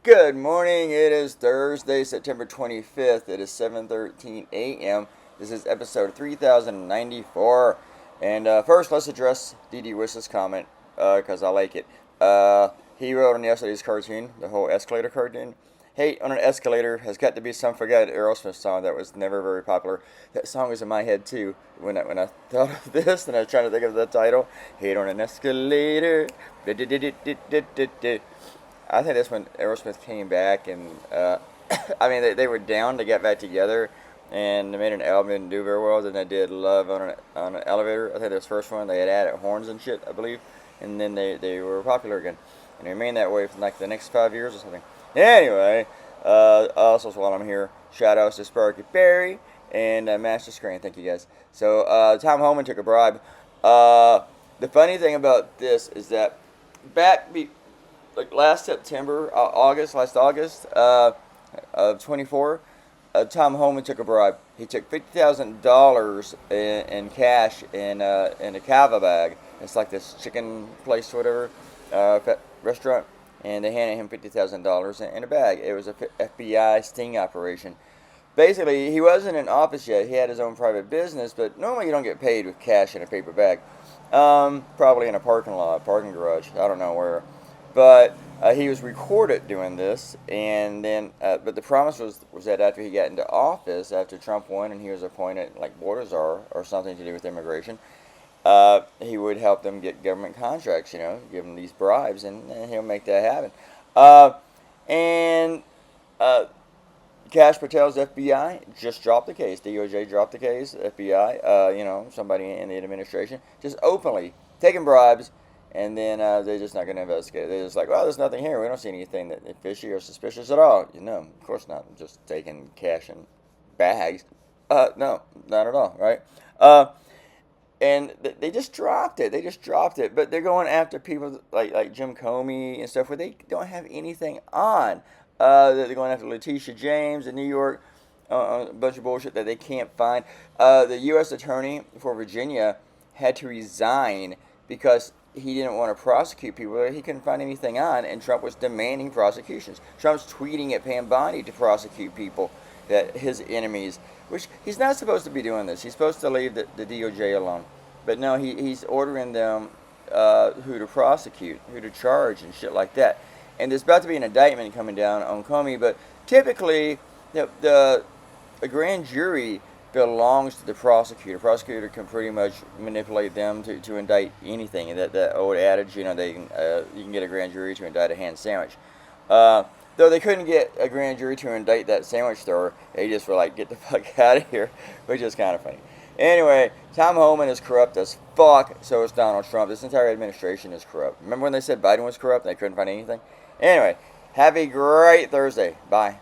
Good morning. It is Thursday, September 25th. It is 7:13 a.m. This is episode 3094. And first, let's address D.D. Wiss's comment because I like it. He wrote on yesterday's cartoon, the whole escalator cartoon. Hate on an escalator has got to be some forgotten Aerosmith song that was never very popular. That song was in my head too when I thought of this and I was trying to think of the title. Hate on an escalator. I think that's when Aerosmith came back, and I mean they were down to get back together, and they made an album that didn't do very well. Then they did Love on an Elevator. I think that was the first one. They had added horns and shit, I believe, and then they were popular again, and they remained that way for like the next 5 years or something. Anyway, also while I'm here, shout outs to Sparky Berry and Master Screen. Thank you guys. So Tom Homan took a bribe. The funny thing about this is that like last September, last August of 24, Tom Homan took a bribe. He took $50,000 in cash in a kava bag. It's like this chicken place or whatever, restaurant, and they handed him $50,000 in a bag. It was a FBI sting operation. Basically, he wasn't in office yet. He had his own private business, but normally you don't get paid with cash in a paper bag. Probably in a parking garage. I don't know where. But he was recorded doing this, and then, but the promise was that after he got into office, after Trump won and he was appointed like border czar or something to do with immigration, he would help them get government contracts, give them these bribes, and he'll make that happen. And Kash Patel's FBI just dropped the case. DOJ dropped the case. FBI, somebody in the administration, just openly taking bribes. And then they're just not going to investigate. They're just like, well, there's nothing here. We don't see anything that is fishy or suspicious at all. Of course not. I'm just taking cash in bags. No, not at all, right? And they just dropped it. But they're going after people like Jim Comey and stuff where they don't have anything on. They're going after Letitia James in New York. A bunch of bullshit that they can't find. The U.S. attorney for Virginia had to resign because he didn't want to prosecute people. He couldn't find anything on, and Trump was demanding prosecutions. Trump's tweeting at Pam Bondi to prosecute people, that his enemies, which he's not supposed to be doing this. He's supposed to leave the DOJ alone. But no, he's ordering them who to prosecute, who to charge, and shit like that. And there's about to be an indictment coming down on Comey, but typically a grand jury belongs to the prosecutor. Prosecutor can pretty much manipulate them to indict anything. And that old adage, you can get a grand jury to indict a ham sandwich. Though they couldn't get a grand jury to indict that sandwich store, they just were like, get the fuck out of here, which is kind of funny. Anyway, Tom Homan is corrupt as fuck, so is Donald Trump. This entire administration is corrupt. Remember when they said Biden was corrupt and they couldn't find anything? Anyway, have a great Thursday. Bye.